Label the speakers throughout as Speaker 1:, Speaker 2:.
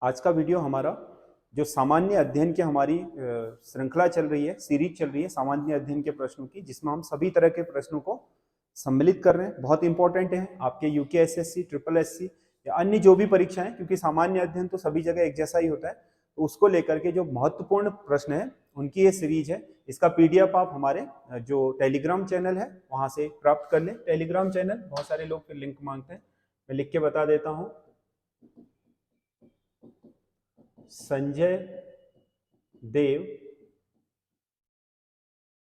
Speaker 1: आज का वीडियो हमारा जो सामान्य अध्ययन की हमारी श्रृंखला चल रही है, सीरीज चल रही है सामान्य अध्ययन के प्रश्नों की, जिसमें हम सभी तरह के प्रश्नों को सम्मिलित कर रहे हैं। बहुत इंपॉर्टेंट है आपके यूके एसएससी, ट्रिपल एससी या अन्य जो भी परीक्षाएं, क्योंकि सामान्य अध्ययन तो सभी जगह एक जैसा ही होता है, तो उसको लेकर के जो महत्वपूर्ण प्रश्न है उनकी ये सीरीज है। इसका पीडीएफ आप हमारे जो टेलीग्राम चैनल है वहां से प्राप्त कर लें। टेलीग्राम चैनल बहुत सारे लोग फिर लिंक मांगते हैं, मैं लिख के बता देता हूँ। संजय देव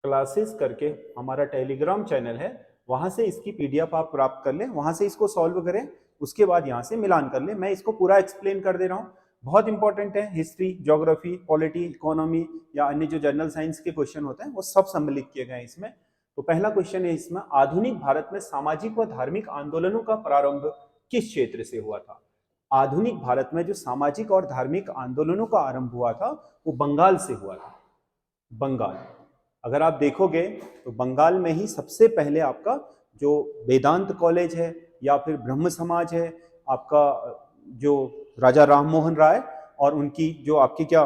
Speaker 1: क्लासेस करके हमारा टेलीग्राम चैनल है, वहां से इसकी पीडीएफ आप प्राप्त कर लें, वहां से इसको सॉल्व करें, उसके बाद यहां से मिलान कर लें। मैं इसको पूरा एक्सप्लेन कर दे रहा हूं, बहुत इंपॉर्टेंट है। हिस्ट्री, ज्योग्राफी, पॉलिटी, इकोनॉमी या अन्य जो जनरल साइंस के क्वेश्चन होते हैं वो सब सम्मिलित किए गए हैं इसमें। तो पहला क्वेश्चन है इसमें, आधुनिक भारत में सामाजिक व धार्मिक आंदोलनों का प्रारंभ किस क्षेत्र से हुआ था? आधुनिक भारत में जो सामाजिक और धार्मिक आंदोलनों का आरंभ हुआ था वो बंगाल से हुआ था। बंगाल, अगर आप देखोगे तो बंगाल में ही सबसे पहले आपका जो वेदांत कॉलेज है या फिर ब्रह्म समाज है, आपका जो राजा राम मोहन राय और उनकी जो आपकी क्या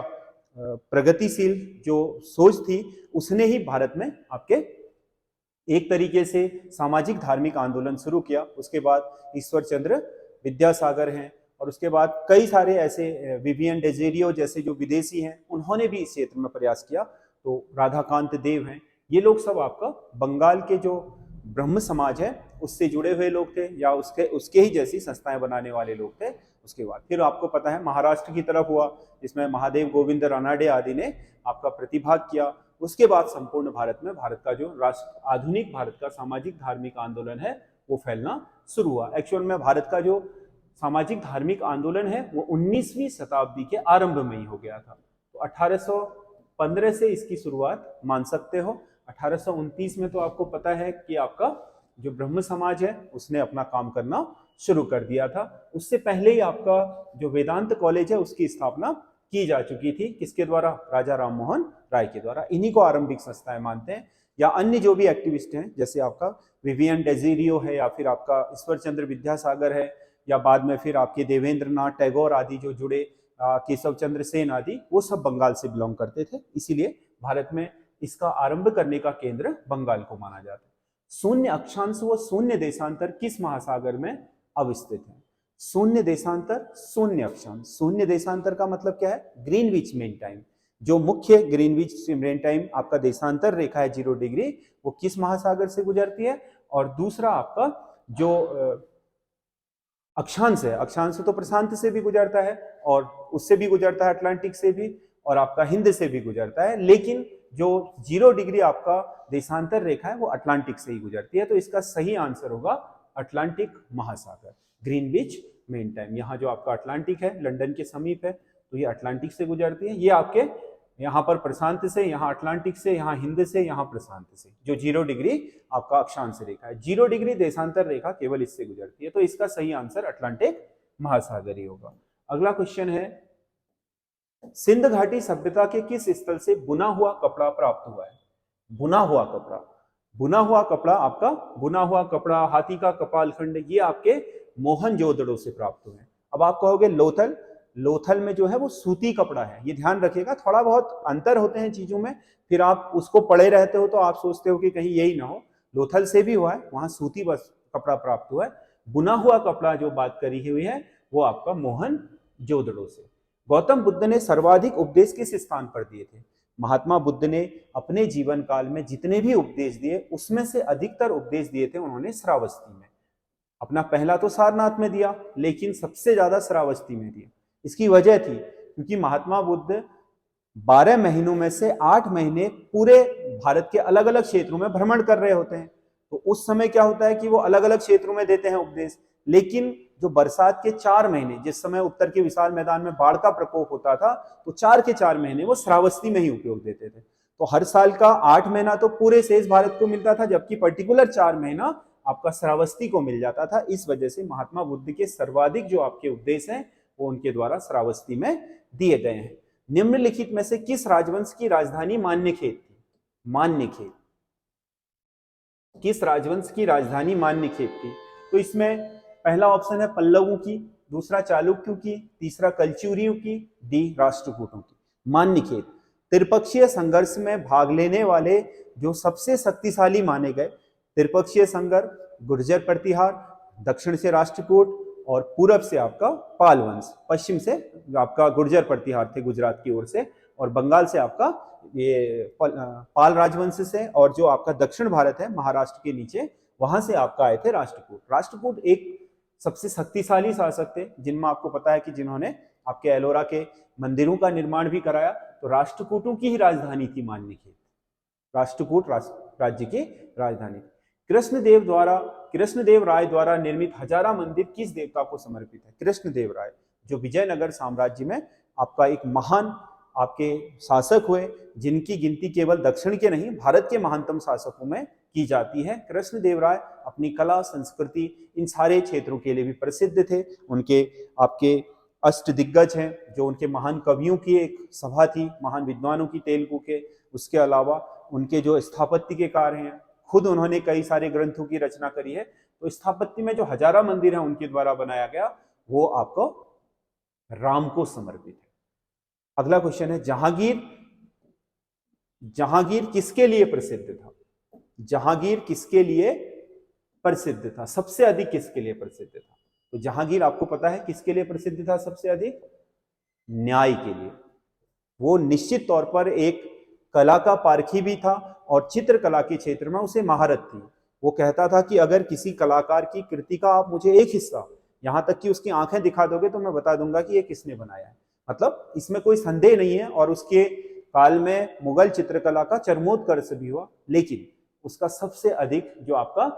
Speaker 1: प्रगतिशील जो सोच थी, उसने ही भारत में आपके एक तरीके से सामाजिक धार्मिक आंदोलन शुरू किया। उसके बाद ईश्वर चंद्र विद्यासागर हैं, और उसके बाद कई सारे ऐसे विवियन डेजेरियो जैसे जो विदेशी हैं, उन्होंने भी इस क्षेत्र में प्रयास किया। तो राधाकांत देव हैं, ये लोग सब आपका बंगाल के जो ब्रह्म समाज है उससे जुड़े हुए लोग थे, या उसके ही जैसी संस्थाएं बनाने वाले लोग थे। उसके बाद फिर आपको पता है महाराष्ट्र की तरफ हुआ, जिसमें महादेव गोविंद रानाडे आदि ने आपका प्रतिभाग किया। उसके बाद संपूर्ण भारत में भारत का जो राष्ट्र आधुनिक भारत का सामाजिक धार्मिक आंदोलन है वो फैलना शुरू हुआ। एक्चुअल में भारत का जो सामाजिक धार्मिक आंदोलन है वो 19वीं शताब्दी के आरंभ में ही हो गया था। तो 1815 से इसकी शुरुआत मान सकते हो। 1829 में तो आपको पता है कि आपका जो ब्रह्म समाज है उसने अपना काम करना शुरू कर दिया था। उससे पहले ही आपका जो वेदांत कॉलेज है उसकी स्थापना की जा चुकी थी। किसके द्वारा? राजा राम मोहन राय के द्वारा। इन्हीं को आरंभिक संस्थाएं मानते हैं। या अन्य जो भी एक्टिविस्ट हैं, जैसे आपका विवियन डेजिरियो है, या फिर आपका ईश्वर चंद्र विद्यासागर है, या बाद में फिर आपके देवेंद्र नाथ टैगोर आदि जो जुड़े, केशव चंद्र सेन आदि, वो सब बंगाल से बिलोंग करते थे। इसीलिए भारत में इसका आरंभ करने का केंद्र बंगाल को माना जाता है। शून्य अक्षांश व शून्य देशांतर किस महासागर में अवस्थित है? शून्य देशांतर, शून्य अक्षांश। शून्य देशांतर का मतलब क्या है? Greenwich mean time. जो मुख्य ग्रीनविच मीन टाइम आपका देशांतर रेखा है 0 डिग्री, वो किस महासागर से गुजरती है? और दूसरा आपका जो अक्षांश है, अक्षांश तो प्रशांत से भी गुजरता है, और उससे भी गुजरता है अटलांटिक से भी, और आपका हिंद से भी गुजरता है, लेकिन जो 0 डिग्री आपका देशांतर रेखा है वो अटलांटिक से ही गुजरती है। तो इसका सही आंसर होगा अटलांटिक महासागर, ग्रीनविच मीन टाइम। यहाँ जो आपका अटलांटिक है लंदन के समीप है, तो ये अटलांटिक से गुजरती है। ये आपके यहाँ पर प्रशांत से, यहाँ अटलांटिक से, यहाँ हिंद से, यहाँ प्रशांत से, जो 0 डिग्री आपका अक्षांश रेखा है। 0 डिग्री देशांतर रेखा केवल इससे गुजरती है। तो इसका सही आंसर अटलांटिक महासागर ही होगा। अगला क्वेश्चन है, सिंध घाटी सभ्यता के किस स्थल से बुना हुआ कपड़ा प्राप्त हुआ है? बुना हुआ कपड़ा, बुना हुआ कपड़ा आपका, बुना हुआ कपड़ा, हाथी का कपालखंड, ये आपके मोहनजोदड़ो से प्राप्त हुए हैं। अब आप कहोगे लोथल, लोथल में जो है वो सूती कपड़ा है। ये ध्यान रखिएगा, थोड़ा बहुत अंतर होते हैं चीजों में, फिर आप उसको पढ़े रहते हो तो आप सोचते हो कि कहीं यही ना हो। लोथल से भी हुआ है, वहां सूती बस कपड़ा प्राप्त हुआ है। बुना हुआ कपड़ा जो बात करी हुई है वो आपका मोहनजोदड़ो से। गौतम बुद्ध ने सर्वाधिक उपदेश किस स्थान पर दिए थे? महात्मा बुद्ध ने अपने जीवन काल में जितने भी उपदेश दिए उसमें से अधिकतर उपदेश दिए थे उन्होंने श्रावस्ती में। अपना पहला तो सारनाथ में दिया, लेकिन सबसे ज्यादा श्रावस्ती में दिया। इसकी वजह थी क्योंकि महात्मा बुद्ध 12 महीनों में से 8 महीने पूरे भारत के अलग अलग क्षेत्रों में भ्रमण कर रहे होते हैं। तो उस समय क्या होता है कि वो अलग अलग क्षेत्रों में देते हैं उपदेश, लेकिन जो बरसात के 4 महीने, जिस समय उत्तर के विशाल मैदान में बाढ़ का प्रकोप होता था, तो 4 के 4 महीने वो श्रावस्ती में ही उपयोग देते थे। तो हर साल का 8 महीना तो पूरे शेष भारत को मिलता था, जबकि पर्टिकुलर 4 महीना आपका श्रावस्ती को मिल जाता था। इस वजह से महात्मा बुद्ध के सर्वाधिक जो आपके उपदेश हैं वो उनके द्वारा श्रावस्ती में दिए गए हैं। निम्नलिखित में से किस राजवंश की राजधानी मान्यखेत थी? मान्यखेत, किस राजवंश की राजधानी मान्यखेत थी? तो इसमें पहला ऑप्शन है पल्लवों की, दूसरा चालुक्यों की, तीसरा कलचुरियों की, डी राष्ट्रकूटों की। मान्यखेत, त्रिपक्षीय संघर्ष में भाग लेने वाले जो सबसे शक्तिशाली माने गए, त्रिपक्षीय संघर्ष, गुर्जर प्रतिहार, दक्षिण से राष्ट्रकूट और पूरब से आपका पाल वंश, पश्चिम से आपका गुर्जर प्रतिहार थे गुजरात की ओर से, और बंगाल से आपका ये पाल राजवंश से, और जो आपका दक्षिण भारत है महाराष्ट्र के नीचे, वहां से आपका आए थे राष्ट्रकूट। राष्ट्रकूट एक सबसे शक्तिशाली शासक थे, जिनमें आपको पता है कि जिन्होंने आपके एलोरा के मंदिरों का निर्माण भी कराया, तो राष्ट्रकूटों की ही राजधानी थी मान्यखेत। राष्ट्रकूट राज्य की राजधानी। कृष्णदेव राय द्वारा निर्मित हजारा मंदिर किस देवता को समर्पित है? कृष्णदेव राय, जो विजयनगर साम्राज्य में आपका एक महान आपके शासक हुए, जिनकी गिनती केवल दक्षिण के नहीं भारत के महानतम शासकों में की जाती है। कृष्णदेव राय अपनी कला, संस्कृति, इन सारे क्षेत्रों के लिए भी प्रसिद्ध थे। उनके आपके अष्टदिग्गज हैं, जो उनके महान कवियों की एक सभा थी, महान विद्वानों की तेलुगु के। उसके अलावा उनके जो स्थापत्य के कार्य हैं, खुद उन्होंने कई सारे ग्रंथों की रचना करी है। तो स्थापत्य में जो हजारा मंदिर है उनके द्वारा बनाया गया, वो आपको राम को समर्पित है। अगला क्वेश्चन है, जहांगीर किसके लिए प्रसिद्ध था? जहांगीर किसके लिए प्रसिद्ध था? सबसे अधिक किसके लिए प्रसिद्ध था? तो जहांगीर आपको पता है किसके लिए प्रसिद्ध था सबसे अधिक? न्याय के लिए। वो निश्चित तौर पर एक कला का पारखी भी था और चित्रकला के क्षेत्र में उसे महारत थी। वो कहता था कि अगर किसी कलाकार की कृति का आप मुझे एक हिस्सा, यहां तक कि उसकी आंखें दिखा दोगे तो मैं बता दूंगा कि ये किसने बनाया है। मतलब इसमें कोई संदेह नहीं है। और उसके काल में मुगल चित्रकला का चरमोत्कर्ष भी हुआ, लेकिन उसका सबसे अधिक जो आपका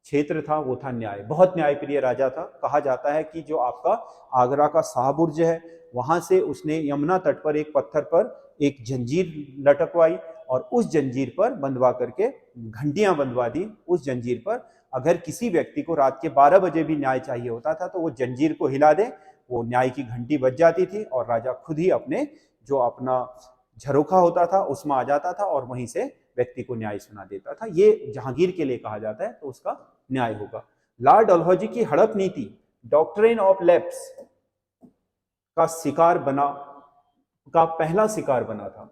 Speaker 1: क्षेत्र था वो था न्याय। बहुत न्यायप्रिय राजा था। कहा जाता है कि जो आपका आगरा का शाहबुर्ज है, वहां से उसने यमुना तट पर एक पत्थर पर एक जंजीर लटकवाई और उस जंजीर पर बंधवा करके घंटियां बंधवा दी। उस जंजीर पर अगर किसी व्यक्ति को रात के 12 बजे भी न्याय चाहिए होता था तो वो जंजीर को हिला दे, वो न्याय की घंटी बज जाती थी और राजा खुद ही अपने जो अपना झरोखा होता था उसमें आ जाता था और वहीं से व्यक्ति को न्याय सुना देता था। ये जहांगीर के लिए कहा जाता है, तो उसका न्याय होगा। लॉर्ड डलहौजी की हड़प नीति डॉक्ट्रिन ऑफ लैप्स का शिकार बना, का पहला शिकार बना था।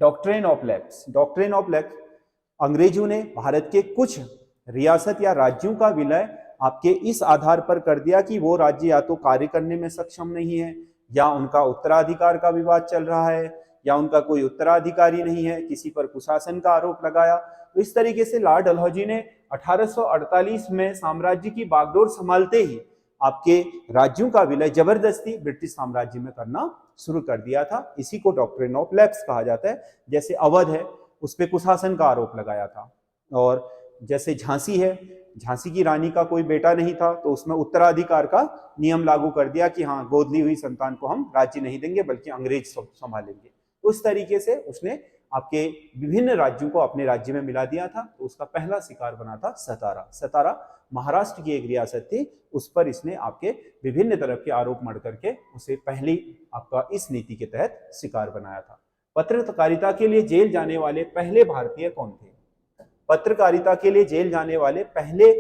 Speaker 1: Doctrine of lapse, doctrine of lapse, अंग्रेजों ने भारत के कुछ रियासत या राज्यों का विलय आपके इस आधार पर कर दिया कि वो राज्य या तो कार्य करने में सक्षम नहीं है, या उनका उत्तराधिकार का विवाद चल रहा है, या उनका कोई उत्तराधिकारी नहीं है, किसी पर कुशासन का आरोप लगाया। तो इस तरीके से लॉर्ड डलहौजी ने 1848 में साम्राज्य की बागडोर संभालते ही आपके राज्यों का विलय जबरदस्ती ब्रिटिश साम्राज्य में करना शुरू कर दिया था। इसी को डॉक्ट्रिन ऑफ लैप्स कहा जाता है। जैसे अवध है, उस पर कुशासन का आरोप लगाया था। और जैसे झांसी है, झांसी की रानी का कोई बेटा नहीं था, तो उसमें उत्तराधिकार का नियम लागू कर दिया कि हाँ, गोद ली हुई संतान को हम राज्य नहीं देंगे बल्कि अंग्रेज संभालेंगे। उस तरीके से उसने आपके विभिन्न राज्यों को अपने राज्य में मिला दिया था। तो उसका पहला शिकार बना था सतारा। सतारा महाराष्ट्र की एक रियासत थी, उस पर इसने आपके विभिन्न तरह के आरोप मढ़ करके उसे पहली आपका इस नीति के तहत शिकार बनाया था। पत्रकारिता के लिए जेल जाने वाले पहले भारतीय कौन थे? पत्रकारिता के लिए जेल जाने वाले पहले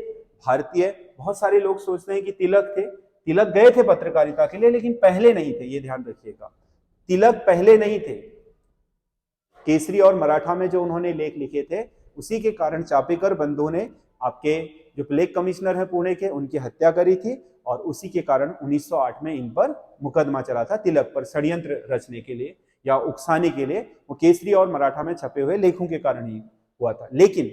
Speaker 1: भारतीय, बहुत सारे लोग सोचते हैं कि तिलक थे। तिलक गए थे पत्रकारिता के लिए, लेकिन पहले नहीं थे, ये ध्यान रखिएगा। तिलक पहले नहीं थे। केसरी और मराठा में जो उन्होंने लेख लिखे थे, उसी के कारण चापेकर बंधुओं ने आपके जो प्लेग कमिश्नर है पुणे के, उनकी हत्या करी थी। और उसी के कारण 1908 में इन पर मुकदमा चला था, तिलक पर षड्यंत्र रचने के लिए या उकसाने के लिए। वो केसरी और मराठा में छपे हुए लेखों के कारण ही हुआ था। लेकिन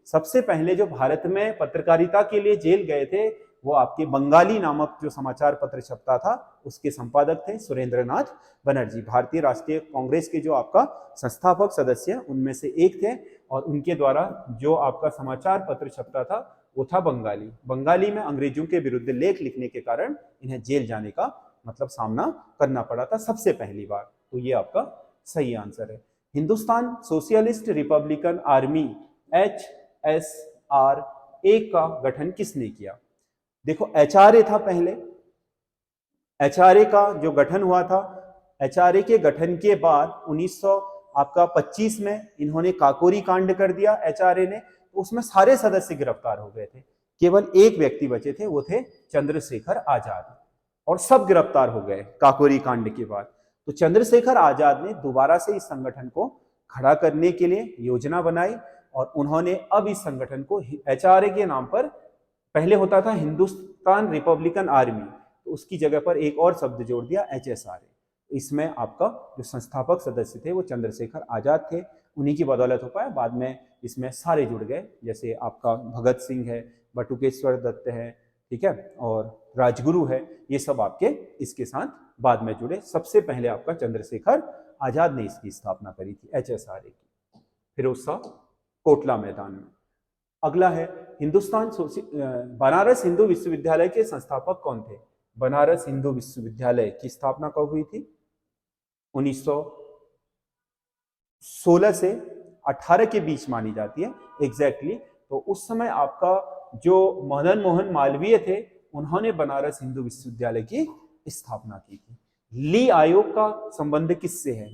Speaker 1: सबसे पहले जो भारत में पत्रकारिता के लिए जेल गए थे, वो आपके बंगाली नामक जो समाचार पत्र छपता था, उसके संपादक थे सुरेंद्रनाथ बनर्जी। भारतीय राष्ट्रीय कांग्रेस के जो आपका संस्थापक सदस्य उनमें से एक थे। और उनके द्वारा जो आपका समाचार पत्र छपता था वो था बंगाली। बंगाली में अंग्रेजों के विरुद्ध लेख लिखने के कारण इन्हें जेल जाने का मतलब सामना करना पड़ा था सबसे पहली बार। तो ये आपका सही आंसर है। Hindustan socialist Republican army HSRA का गठन किसने किया? देखो, HRA था पहले। HRA का जो गठन हुआ था, HRA के गठन के बाद 1925 में इन्होंने काकोरी कांड कर दिया HRA ने। तो उसमें सारे सदस्य गिरफ्तार हो गए थे, केवल एक व्यक्ति बचे थे, वो थे चंद्रशेखर आजाद। और सब गिरफ्तार हो गए काकोरी कांड के बाद। तो चंद्रशेखर आजाद ने दोबारा से इस संगठन को खड़ा करने के लिए योजना बनाई और उन्होंने अब इस संगठन को HRA के नाम पर, पहले होता था हिंदुस्तान रिपब्लिकन आर्मी, तो उसकी जगह पर एक और शब्द जोड़ दिया HSRA। इसमें आपका जो संस्थापक सदस्य थे वो चंद्रशेखर आजाद थे, उन्हीं की बदौलत हो पाया। बाद में इसमें सारे जुड़ गए, जैसे आपका भगत सिंह है, बटुकेश्वर दत्त है, ठीक है, और राजगुरु है, ये सब आपके इसके साथ बाद में जुड़े। सबसे पहले आपका चंद्रशेखर आजाद ने इसकी स्थापना करी थी HSRA की, फिरोज शाह कोटला मैदान में। अगला है बनारस हिंदू विश्वविद्यालय के संस्थापक कौन थे? बनारस हिंदू विश्वविद्यालय की स्थापना कब हुई थी? 1916 से 18 के बीच मानी जाती है एग्जैक्टली। तो उस समय आपका जो मदन मोहन मालवीय थे, उन्होंने बनारस हिंदू विश्वविद्यालय की स्थापना की थी। ली आयोग का संबंध किससे है?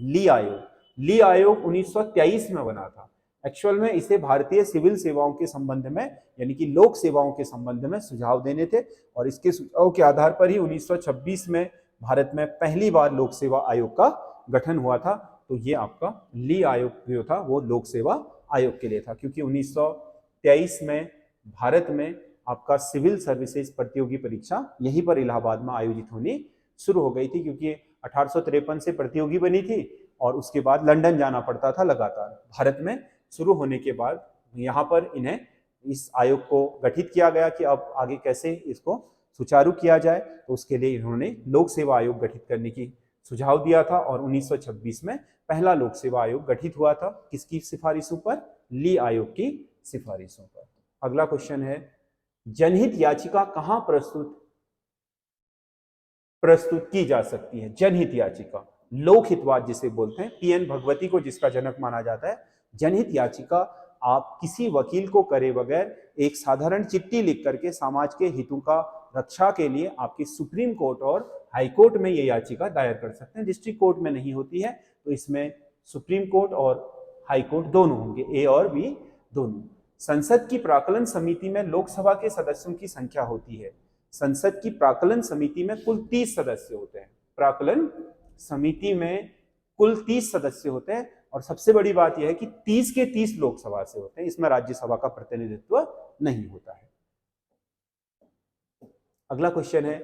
Speaker 1: ली आयोग 1923 में बना था। एक्चुअल में इसे भारतीय सिविल सेवाओं के संबंध में, यानी कि लोक सेवाओं के संबंध में सुझाव देने थे, और इसके सुझाव के आधार पर ही 1926 में भारत में पहली बार लोक सेवा आयोग का गठन हुआ था। तो ये आपका ली आयोग जो था वो लोक सेवा आयोग के लिए था, क्योंकि 1923 में भारत में आपका सिविल सर्विसेज प्रतियोगी परीक्षा यहीं पर इलाहाबाद में आयोजित होनी शुरू हो गई थी, क्योंकि 1853 से प्रतियोगी बनी थी और उसके बाद लंदन जाना पड़ता था लगातार। भारत में शुरू होने के बाद यहाँ पर इन्हें इस आयोग को गठित किया गया कि अब आगे कैसे इसको सुचारू किया जाए, तो उसके लिए इन्होंने लोक सेवा आयोग गठित करने की सुझाव दिया था, और 1926 में पहला लोक सेवा आयोग गठित हुआ था। किसकी सिफारिशों पर? ली आयोग की सिफारिशों पर। अगला क्वेश्चन है, जनहित याचिका कहां प्रस्तुत की जा सकती है? जनहित याचिका, लोकहितवाद जिसे बोलते हैं, PN भगवती को जिसका जनक माना जाता है। जनहित याचिका आप किसी वकील को करे बगैर एक साधारण चिट्ठी लिख करके समाज के हितों का रक्षा के लिए आपकी सुप्रीम कोर्ट और हाई कोर्ट में ये याचिका दायर कर सकते हैं। डिस्ट्रिक्ट कोर्ट में नहीं होती है, तो इसमें सुप्रीम कोर्ट और हाई कोर्ट दोनों होंगे, A और B दोनों। संसद की प्राक्कलन समिति में लोकसभा के सदस्यों की संख्या होती है। संसद की प्राक्कलन समिति में कुल 30 सदस्य होते हैं। प्राक्कलन समिति में कुल 30 सदस्य होते हैं, और सबसे बड़ी बात यह है कि 30 के 30 लोकसभा से होते हैं, इसमें राज्यसभा का प्रतिनिधित्व नहीं होता है। अगला क्वेश्चन है,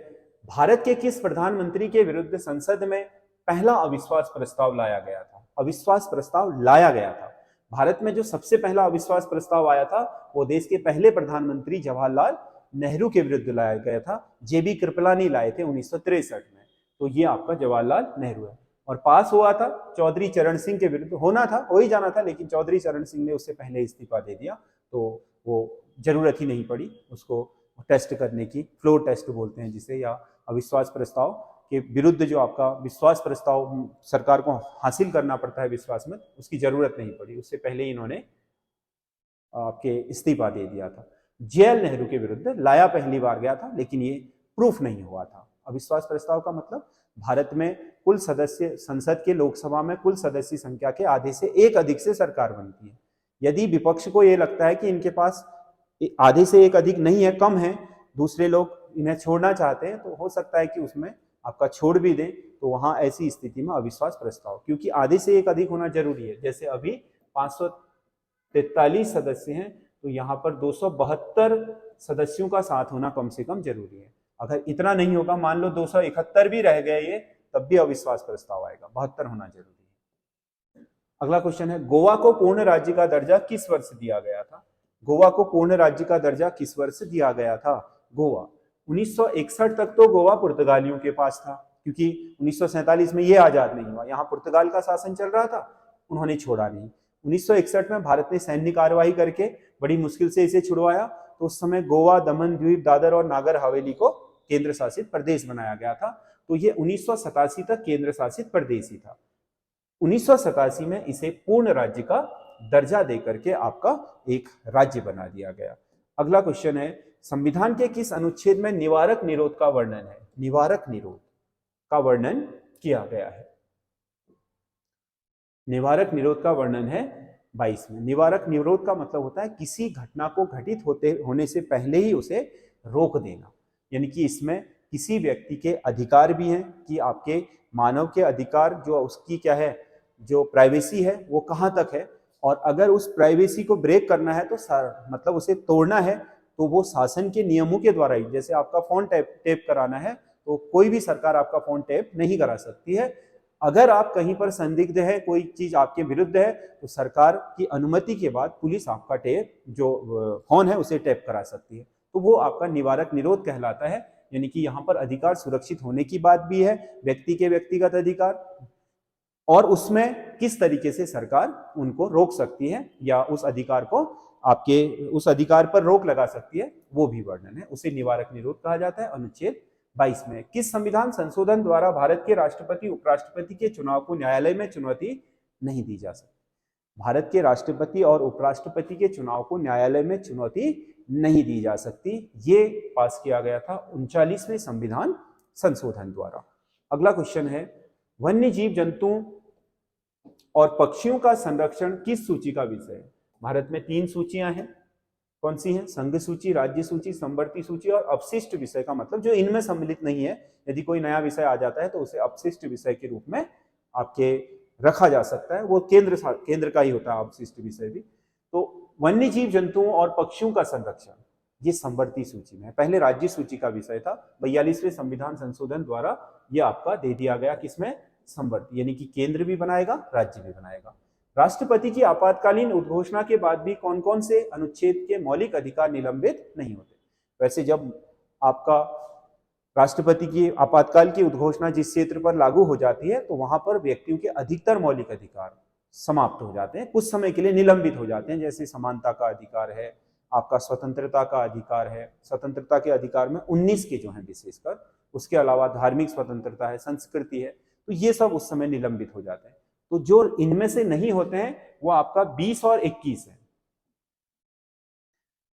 Speaker 1: भारत के किस प्रधानमंत्री के विरुद्ध संसद में पहला अविश्वास प्रस्ताव लाया गया था? अविश्वास प्रस्ताव लाया गया था। भारत में जो सबसे पहला अविश्वास प्रस्ताव आया था वो देश के पहले प्रधानमंत्री जवाहरलाल नेहरू के विरुद्ध लाया गया था। JB कृपलानी लाए थे 1963 में। तो ये आपका जवाहरलाल नेहरू है, और पास हुआ था चौधरी चरण सिंह के विरुद्ध। होना था, हो ही जाना था, लेकिन चौधरी चरण सिंह ने उससे पहले इस्तीफा दे दिया, तो वो जरूरत ही नहीं पड़ी उसको टेस्ट करने की। फ्लोर टेस्ट बोलते हैं जिसे, या अविश्वास प्रस्ताव के विरुद्ध जो आपका विश्वास प्रस्ताव सरकार को हासिल करना पड़ता है विश्वास में, उसकी जरूरत नहीं पड़ी, उससे पहले ही इन्होंने आपके इस्तीफा दे दिया था। JL नेहरू के विरुद्ध लाया पहली बार गया था, लेकिन ये प्रूफ नहीं हुआ था। अविश्वास प्रस्ताव का मतलब भारत में कुल सदस्य, संसद के लोकसभा में कुल सदस्य संख्या के आधे से एक अधिक से सरकार बनती है। यदि विपक्ष को ये लगता है कि इनके पास आधे से एक अधिक नहीं है, कम है, दूसरे लोग इन्हें छोड़ना चाहते हैं, तो हो सकता है कि उसमें आपका छोड़ भी दें, तो वहां ऐसी स्थिति में अविश्वास प्रस्ताव, क्योंकि आधे से एक अधिक होना जरूरी है। जैसे अभी 543 सदस्य हैं, तो यहाँ पर 272 सदस्यों का साथ होना कम से कम जरूरी है। अगर इतना नहीं होगा, मान लो 271 भी रह गए ये, तब भी अविश्वास प्रस्ताव आएगा। 72 होना जरूरी है। अगला क्वेश्चन है, गोवा को पूर्ण राज्य का दर्जा किस वर्ष दिया गया था? गोवा को पूर्ण राज्य का दर्जा किस वर्ष दिया गया था? गोवा 1961 तक तो गोवा पुर्तगालियों के पास था, क्योंकि 1947 में ये आजाद नहीं हुआ, यहाँ पुर्तगाल का शासन चल रहा था, उन्होंने छोड़ा नहीं। 1961 में भारत ने सैन्य कार्रवाई करके बड़ी मुश्किल से इसे छुड़वाया। तो उस समय गोवा, दमन, द्वीप, दादर और नागर हवेली को केंद्र शासित प्रदेश बनाया गया था। तो ये 1987 तक केंद्र शासित प्रदेश ही था। 1987 में इसे पूर्ण राज्य का दर्जा देकर के आपका एक राज्य बना दिया गया। अगला क्वेश्चन है, संविधान के किस अनुच्छेद में निवारक निरोध का वर्णन है? निवारक निरोध का वर्णन किया गया है। निवारक निरोध का वर्णन है 22 में। निवारक निरोध का मतलब होता है किसी घटना को घटित होने से पहले ही उसे रोक देना, यानी कि इसमें किसी व्यक्ति के अधिकार भी हैं कि आपके मानव के अधिकार जो उसकी क्या है, जो प्राइवेसी है वो कहाँ तक है, और अगर उस प्राइवेसी को ब्रेक करना है तो मतलब उसे तोड़ना है तो वो शासन के नियमों के द्वारा ही, जैसे आपका फोन टेप कराना है तो कोई भी सरकार आपका फोन टेप नहीं करा सकती है। अगर आप कहीं पर संदिग्ध है, कोई चीज आपके विरुद्ध है, तो सरकार की अनुमति के बाद पुलिस आपका टेप जो फोन है उसे टेप करा सकती है। तो वो आपका निवारक निरोध कहलाता है। यानी कि यहाँ पर अधिकार सुरक्षित होने की बात भी है, व्यक्ति के व्यक्तिगत अधिकार, और उसमें किस तरीके से सरकार उनको रोक सकती है या उस अधिकार को आपके उस अधिकार पर रोक लगा सकती है, वो भी वर्णन है। उसे निवारक निरोध कहा जाता है। अनुच्छेद 22 में किस संविधान संशोधन द्वारा भारत के राष्ट्रपति उपराष्ट्रपति के चुनाव को न्यायालय में चुनौती नहीं दी जा सकती? भारत के राष्ट्रपति और उपराष्ट्रपति के चुनाव को न्यायालय में चुनौती नहीं दी जा सकती। ये पास किया गया था 39वें संविधान संशोधन द्वारा। अगला क्वेश्चन है, वन्य जीव जंतुओं और पक्षियों का संरक्षण किस सूची का विषय है? भारत में 3 सूचियां हैं। कौन सी हैं? संघ सूची, राज्य सूची, संवर्ती सूची और अपशिष्ट विषय का मतलब जो इनमें सम्मिलित नहीं है। यदि कोई नया विषय आ जाता है तो उसे अपशिष्ट विषय के रूप में आपके रखा जा सकता है। वो केंद्र का ही होता है अपशिष्ट विषय भी। तो वन्य जीव जंतुओं और पक्षियों का संरक्षण ये संवर्ती सूची में है। पहले राज्य सूची का विषय था। 42वें संविधान संशोधन द्वारा ये आपका दे दिया गया किसमें? संवर्ती, यानी कि केंद्र भी बनाएगा, राज्य भी बनाएगा। राष्ट्रपति की आपातकालीन उद्घोषणा के बाद भी कौन कौन से अनुच्छेद के मौलिक अधिकार निलंबित नहीं होते? वैसे जब आपका राष्ट्रपति की आपातकाल की उद्घोषणा जिस क्षेत्र पर लागू हो जाती है तो वहां पर व्यक्तियों के अधिकतर मौलिक अधिकार समाप्त हो जाते हैं, कुछ समय के लिए निलंबित हो जाते हैं। जैसे समानता का अधिकार है, आपका स्वतंत्रता का अधिकार है। स्वतंत्रता के अधिकार में 19 के जो हैं विशेषकर, उसके अलावा धार्मिक स्वतंत्रता है, संस्कृति है, तो ये सब उस समय निलंबित हो जाते हैं। तो जो इनमें से नहीं होते हैं वो आपका 20 और 21 है।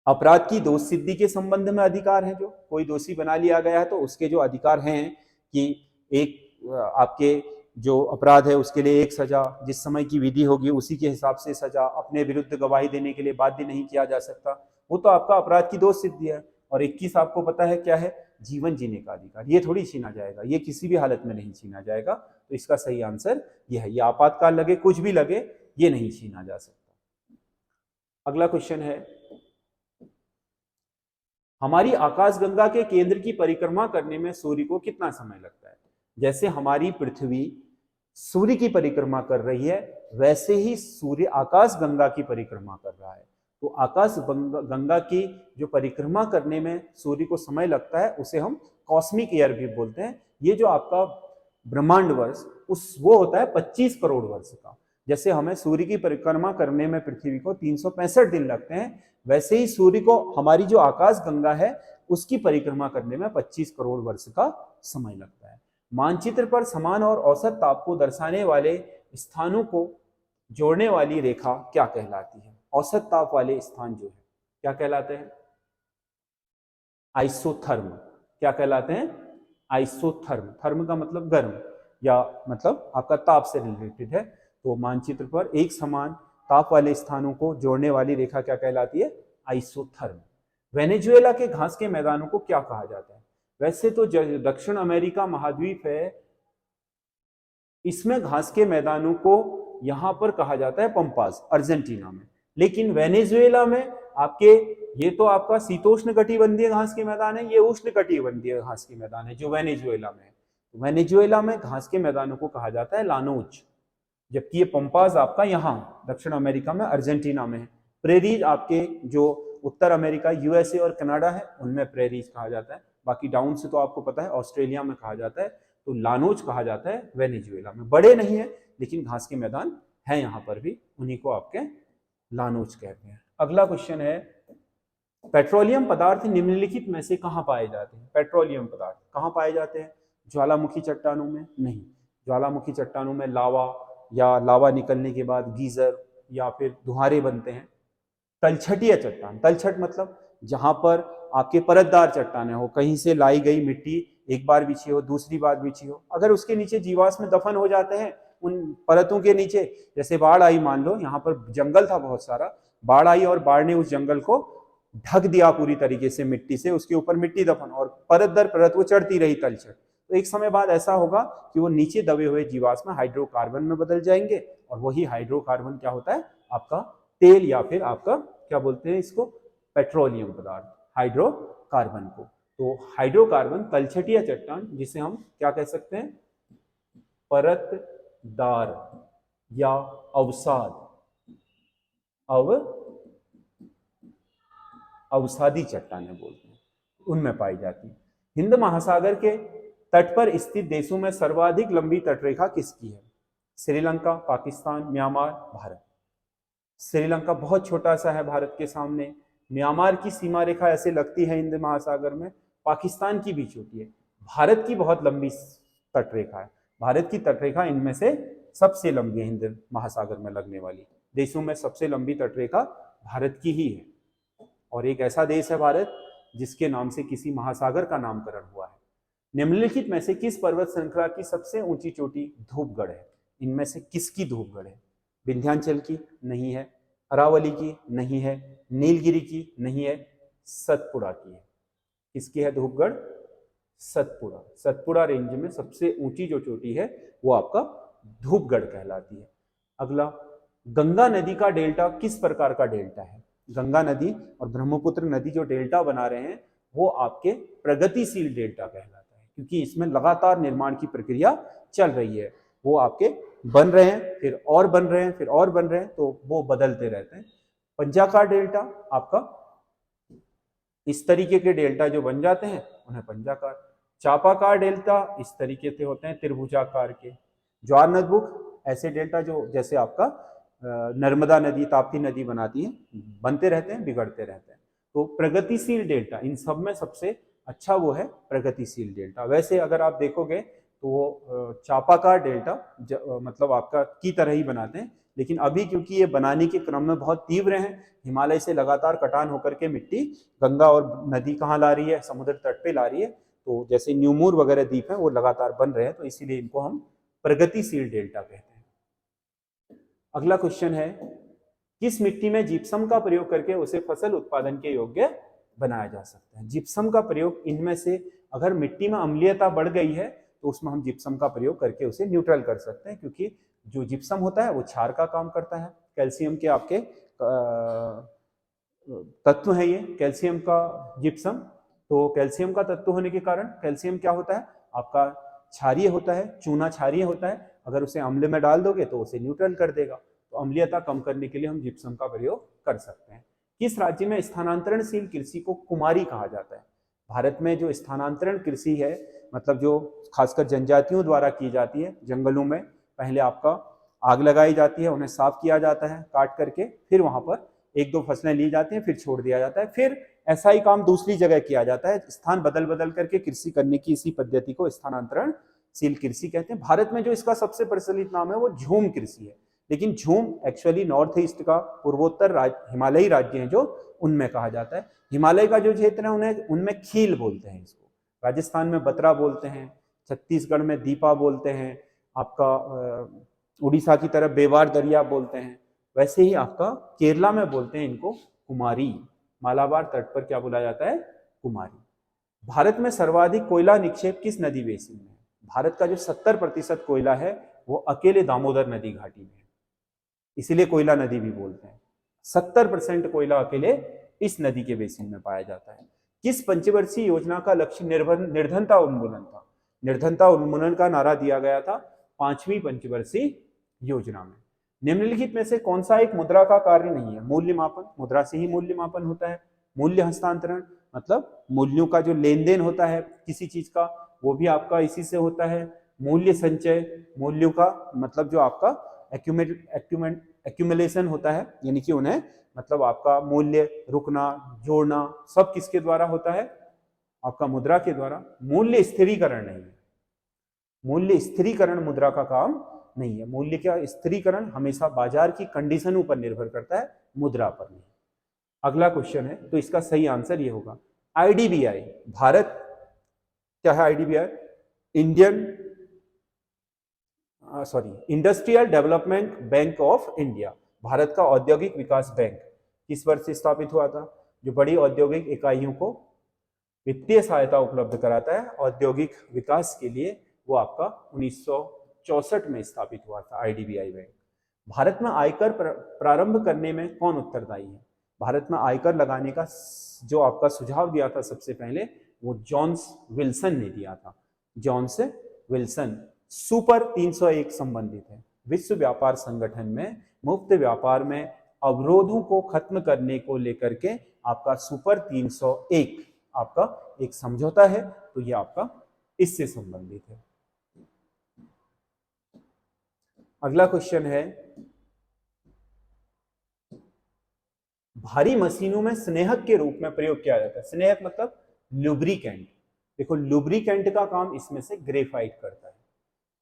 Speaker 1: अपराध की दोष सिद्धि के संबंध में अधिकार है, जो कोई दोषी बना लिया गया है तो उसके जो अधिकार हैं कि एक आपके जो अपराध है उसके लिए एक सजा, जिस समय की विधि होगी उसी के हिसाब से सजा, अपने विरुद्ध गवाही देने के लिए बाध्य नहीं किया जा सकता, वो तो आपका अपराध की दोष सिद्धि है। और 21 आपको पता है क्या है? जीवन जीने का अधिकार। ये थोड़ी छीना जाएगा, ये किसी भी हालत में नहीं छीना जाएगा। तो इसका सही आंसर ये है। ये आपातकाल लगे, कुछ भी लगे, ये नहीं छीना जा सकता। अगला क्वेश्चन है, हमारी आकाशगंगा के केंद्र की परिक्रमा करने में सूर्य को कितना समय लगता है? जैसे हमारी पृथ्वी सूर्य की परिक्रमा कर रही है, वैसे ही सूर्य आकाशगंगा की परिक्रमा कर रहा है। तो आकाश गंगा की जो परिक्रमा करने में सूर्य को समय लगता है उसे हम कॉस्मिक ईयर भी बोलते हैं। ये जो आपका ब्रह्मांड वर्ष वो होता है 25 करोड़ वर्ष का। जैसे हमें सूर्य की परिक्रमा करने में पृथ्वी को 365 दिन लगते हैं, वैसे ही सूर्य को हमारी जो आकाश गंगा है उसकी परिक्रमा करने में 25 करोड़ वर्ष का समय लगता है। मानचित्र पर समान और औसत ताप को दर्शाने वाले स्थानों को जोड़ने वाली रेखा क्या कहलाती है? औसत ताप वाले स्थान जो है क्या कहलाते हैं? आइसोथर्म। क्या कहलाते हैं? आइसोथर्म। थर्म का मतलब गर्म या मतलब आपका ताप से रिलेटेड है। तो मानचित्र पर एक समान ताप वाले स्थानों को जोड़ने वाली रेखा क्या कहलाती है? आइसोथर्म। वेनेजुएला के घास के मैदानों को क्या कहा जाता है? वैसे तो दक्षिण अमेरिका महाद्वीप है, इसमें घास के मैदानों को यहां पर कहा जाता है पंपास, अर्जेंटीना में। लेकिन वेनेजुएला में आपके ये तो आपका शीतोष्ण कटिबंधीय घास के मैदान है, ये उष्ण कटिबंधीय घास के मैदान है जो वेनेजुएला में है। वेनेजुएला में घास के मैदानों को कहा जाता है लानोच, जबकि ये पंपास आपका यहाँ दक्षिण अमेरिका में अर्जेंटीना में है। प्रेरीज आपके जो उत्तर अमेरिका, यूएसए और कनाडा है उनमें प्रेरीज कहा जाता है। बाकी डाउन से तो आपको पता है ऑस्ट्रेलिया में कहा जाता है। तो लानोच कहा जाता है वेनेजुएला में। बड़े नहीं है लेकिन घास के मैदान है यहाँ पर भी, उन्हीं को आपके लानोच कहते हैं। अगला क्वेश्चन है, पेट्रोलियम पदार्थ निम्नलिखित में से कहाँ पाए जाते हैं? पेट्रोलियम पदार्थ कहाँ पाए जाते हैं? ज्वालामुखी चट्टानों में नहीं। ज्वालामुखी चट्टानों में लावा या लावा निकलने के बाद गीजर या फिर धुआरे बनते हैं। तलछटीय चट्टान, तलछट मतलब जहां पर आपके परतदार चट्टानें हो, कहीं से लाई गई मिट्टी एक बार बिछी हो, दूसरी बार बिछी हो, अगर उसके नीचे जीवाश्म दफन हो जाते हैं उन परतों के नीचे, जैसे बाढ़ आई, मान लो यहाँ पर जंगल था बहुत सारा, बाढ़ आई और बाढ़ ने उस जंगल को ढक दिया पूरी तरीके से मिट्टी से, उसके ऊपर मिट्टी दफन, और परत दर परत वो चढ़ती रही तलछट, तो एक समय बाद ऐसा होगा कि वो नीचे दबे हुए जीवाश्म हाइड्रोकार्बन में बदल जाएंगे, और वही हाइड्रोकार्बन क्या होता है, आपका तेल, या फिर आपका क्या बोलते हैं इसको, पेट्रोलियम पदार्थ, हाइड्रोकार्बन को। तो हाइड्रोकार्बन तलछटिया चट्टान, जिसे हम क्या कह सकते हैं, परतदार या अवसाद, अवसादी चट्टानें बोलते हैं, उनमें पाई जाती है। हिंद महासागर के तट पर स्थित देशों में सर्वाधिक लंबी तटरेखा किसकी है? श्रीलंका, पाकिस्तान, म्यांमार, भारत। श्रीलंका बहुत छोटा सा है भारत के सामने, म्यांमार की सीमा रेखा ऐसे लगती है हिंद महासागर में, पाकिस्तान की भी छोटी है, भारत की बहुत लंबी तटरेखा है। भारत की तटरेखा इनमें से सबसे लंबी है, हिंद महासागर में लगने वाली देशों में सबसे लंबी तटरेखा भारत की ही है। और एक ऐसा देश है भारत जिसके नाम से किसी महासागर का नामकरण हुआ है। निम्नलिखित में से किस पर्वत श्रृंखला की सबसे ऊंची चोटी धूपगढ़ है? इनमें से किसकी धूपगढ़ है? विंध्याचल की नहीं है, अरावली की नहीं है, नीलगिरी की नहीं है, सतपुड़ा की है। किसकी है धूपगढ़? सतपुड़ा। सतपुड़ा रेंज में सबसे ऊंची जो चोटी है वो आपका धूपगढ़ कहलाती है। अगला, गंगा नदी का डेल्टा किस प्रकार का डेल्टा है? गंगा नदी और ब्रह्मपुत्र नदी जो डेल्टा बना रहे हैं वो आपके प्रगतिशील डेल्टा कहलाता है, क्योंकि इसमें लगातार निर्माण की प्रक्रिया चल रही है। वो आपके बन रहे हैं, फिर और बन रहे हैं, फिर और बन रहे हैं, तो वो बदलते रहते हैं। पंजाकार डेल्टा आपका, इस तरीके के डेल्टा जो बन जाते हैं उन्हें पंजाकार। चापाकार डेल्टा इस तरीके से होते हैं त्रिभुजाकार के। ज्वार नदबुक ऐसे डेल्टा जो जैसे आपका नर्मदा नदी, ताप्ती नदी बनाती है, बनते रहते हैं, बिगड़ते रहते हैं। तो प्रगतिशील डेल्टा इन सब में सबसे अच्छा वो है प्रगतिशील डेल्टा। वैसे अगर आप देखोगे तो वो चापाकार डेल्टा मतलब आपका की तरह ही बनाते हैं, लेकिन अभी क्योंकि ये बनाने के क्रम में बहुत तीव्र हैं, हिमालय से लगातार कटान होकर के मिट्टी गंगा और नदी कहाँ ला रही है, समुद्र तट पे ला रही है, तो जैसे न्यूमूर वगैरह द्वीप हैं वो लगातार बन रहे हैं, तो इसीलिए इनको हम प्रगतिशील डेल्टा कहते हैं। अगला क्वेश्चन है, किस मिट्टी में जिप्सम का प्रयोग करके उसे फसल उत्पादन के योग्य बनाया जा सकता है? जिप्सम का प्रयोग, इनमें से अगर मिट्टी में अम्लीयता बढ़ गई है तो उसमें हम जिप्सम का प्रयोग करके उसे न्यूट्रल कर सकते हैं, क्योंकि जो जिप्सम होता है वो क्षार का काम करता है। कैल्शियम के आपके तत्व है ये, कैल्शियम का जिप्सम। तो कैल्शियम का तत्व होने के कारण कैल्शियम क्या होता है आपका, क्षारीय होता है, चूना क्षारीय होता है। अगर उसे अम्ल में डाल दोगे तो उसे न्यूट्रल कर देगा, तो अम्लीयता कम करने के लिए हम जिप्सम का प्रयोग कर सकते हैं। किस राज्य में स्थानांतरणशील कृषि को कुमारी कहा जाता है? भारत में जो स्थानांतरण कृषि है, मतलब जो खासकर जनजातियों द्वारा की जाती है, जंगलों में पहले आपका आग लगाई जाती है, उन्हें साफ किया जाता है काट करके, फिर वहां पर एक दो फसलें ली जाती हैं, फिर छोड़ दिया जाता है, फिर ऐसा ही काम दूसरी जगह किया जाता है। स्थान बदल बदल करके कृषि करने की इसी पद्धति को स्थानांतरणशील कृषि कहते हैं। भारत में जो इसका सबसे प्रचलित नाम है वो झूम कृषि है, लेकिन झूम एक्चुअली नॉर्थ ईस्ट का पूर्वोत्तर हिमालयी राज्य हैं जो, उनमें कहा जाता है। हिमालय का जो क्षेत्र है उन्हें उनमें खील बोलते हैं इसको, राजस्थान में बतरा बोलते हैं, छत्तीसगढ़ में दीपा बोलते हैं, आपका उड़ीसा की तरफ बेवार दरिया बोलते हैं, वैसे ही आपका केरला में बोलते हैं इनको कुमारी। मालाबार तट पर क्या बोला जाता है? कुमारी। भारत में सर्वाधिक कोयला निक्षेप किस नदी बेसिन में है? भारत का जो 70% कोयला है वो अकेले दामोदर नदी घाटी में है, इसीलिए कोयला नदी भी बोलते हैं। 70% कोयला अकेले इस नदी के बेसिन में पाया जाता है। किस पंचवर्षीय योजना का लक्ष्य निर्धनता उन्मूलन था? निर्धनता उन्मूलन का नारा दिया गया था 5वीं पंचवर्षीय योजना में। निम्नलिखित में से कौन सा एक मुद्रा का कार्य नहीं है? मूल्य मापन, मुद्रा से ही मूल्य मापन होता है। मूल्य हस्तांतरण, मतलब मूल्यों का जो लेन देन होता है किसी चीज का, वो भी आपका इसी से होता है। मूल्य संचय, मूल्यों का मतलब जो आपका एक्यूमुलेशन होता है, यानी कि उन्हें मतलब आपका मूल्य रुकना, जोड़ना, सब किसके द्वारा होता है? आपका मुद्रा के द्वारा। मूल्य स्थिरीकरण नहीं है, मूल्य स्थिरीकरण मुद्रा का काम नहीं है। मूल्य का स्थिरीकरण हमेशा बाजार की कंडीशनों पर निर्भर करता है, मुद्रा पर नहीं। अगला क्वेश्चन है, तो इसका सही आंसर ये होगा आईडीबीआई। भारत क्या है IDBI? Industrial development bank of India, Bharat का औद्योगिक विकास बैंक। किस वर्ष से स्थापित हुआ था? जो बड़ी औद्योगिक इकाइयों को वित्तीय सहायता उपलब्ध कराता है औद्योगिक विकास के लिए, वो आपका 1964 में स्थापित हुआ था आईडीबीआई बैंक। भारत में आयकर प्रारंभ करने में कौन उत्तरदायी है? भारत में आयकर लगाने का जो आपका सुझाव दिया था सबसे पहले, वो जॉन्स विल्सन ने दिया था। जॉन्स विल्सन सुपर 301 संबंधित है। विश्व व्यापार संगठन में मुक्त व्यापार में अवरोधों को खत्म करने को लेकर के आपका सुपर 301 आपका एक समझौता है, तो ये आपका इससे संबंधित है। अगला क्वेश्चन है, भारी मशीनों में स्नेहक के रूप में प्रयोग किया जाता है। स्नेहक मतलब लुब्रिकेंट। देखो लुब्रिकेंट का काम इसमें से ग्रेफाइट करता है।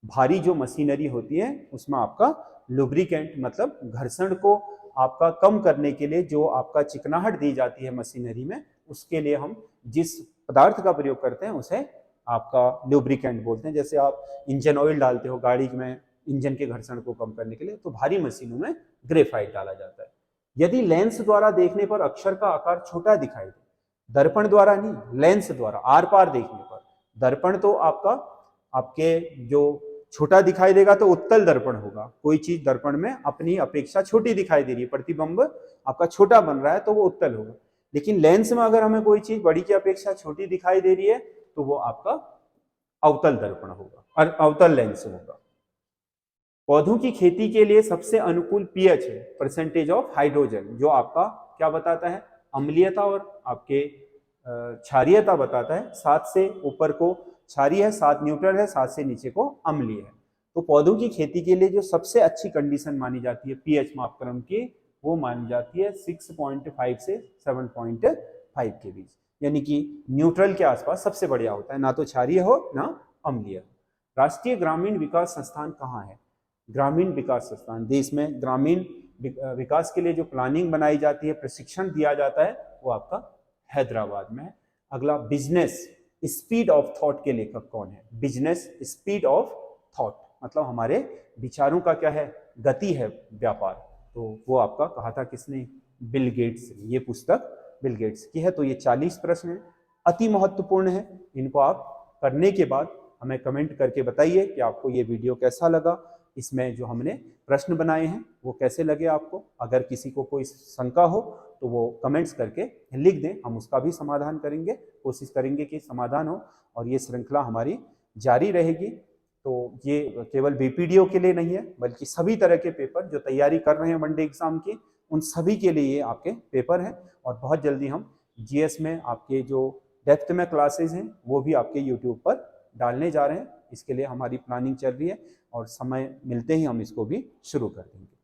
Speaker 1: भारी जो मशीनरी होती है उसमें आपका लुब्रिकेंट मतलब घर्षण को आपका कम करने के लिए जो आपका चिकनाहट दी जाती है मशीनरी में, उसके लिए हम जिस पदार्थ का प्रयोग करते हैं उसे आपका लुब्रिकेंट बोलते हैं। जैसे आप इंजन ऑयल डालते हो गाड़ी में इंजन के घर्षण को कम करने के लिए, तो भारी मशीनों में ग्रेफाइट डाला जाता है। यदि लेंस द्वारा देखने पर अक्षर का आकार छोटा दिखाई दे, दर्पण द्वारा नहीं, लेंस द्वारा आर पार देखने पर, दर्पण तो आपका आपके जो छोटा दिखाई देगा तो उत्तल दर्पण होगा। कोई चीज दर्पण में अपनी अपेक्षा छोटी दिखाई दे रही है, प्रतिबिंब आपका छोटा बन रहा है तो वो उत्तल होगा। लेकिन लेंस में अगर हमें कोई चीज बड़ी की अपेक्षा छोटी दिखाई दे रही है तो वो आपका अवतल दर्पण होगा और अवतल लेंस होगा। पौधों की खेती के लिए सबसे अनुकूल पीएच है परसेंटेज ऑफ हाइड्रोजन, जो आपका क्या बताता है, अम्लीयता और आपके क्षारीयता बताता है। 7 से ऊपर को क्षारीय है, 7 न्यूट्रल है, 7 से नीचे को अम्लीय है। तो पौधों की खेती के लिए जो सबसे अच्छी कंडीशन मानी जाती है पीएच मापक्रम की, वो मानी जाती है 6.5 से 7.5 के बीच, यानी कि न्यूट्रल के आसपास सबसे बढ़िया होता है, ना तो क्षारीय हो ना अम्लीय। राष्ट्रीय ग्रामीण विकास संस्थान कहाँ है? ग्रामीण विकास संस्थान, देश में ग्रामीण विकास के लिए जो प्लानिंग बनाई जाती है, प्रशिक्षण दिया जाता है, वो आपका हैदराबाद में है। अगला, बिजनेस स्पीड ऑफ थॉट के लेखक कौन है? बिजनेस स्पीड ऑफ थॉट मतलब हमारे विचारों का क्या है, गति है व्यापार, तो वो आपका कहा था किसने? Bill Gates. ये पुस्तक बिल गेट्स की है। तो ये 40 प्रश्न है, अति महत्वपूर्ण है। इनको आप करने के बाद हमें कमेंट करके बताइए कि आपको ये वीडियो कैसा लगा, इसमें जो हमने प्रश्न बनाए हैं वो कैसे लगे आपको। अगर किसी को कोई शंका हो तो वो कमेंट्स करके लिख दें, हम उसका भी समाधान करेंगे, कोशिश करेंगे कि समाधान हो, और ये श्रृंखला हमारी जारी रहेगी। तो ये केवल बीपीडीओ के लिए नहीं है, बल्कि सभी तरह के पेपर जो तैयारी कर रहे हैं वनडे एग्जाम की, उन सभी के लिए ये आपके पेपर हैं। और बहुत जल्दी हम जीएस में आपके जो डेप्थ में क्लासेज हैं वो भी आपके यूट्यूब पर डालने जा रहे हैं। इसके लिए हमारी प्लानिंग चल रही है और समय मिलते ही हम इसको भी शुरू कर देंगे।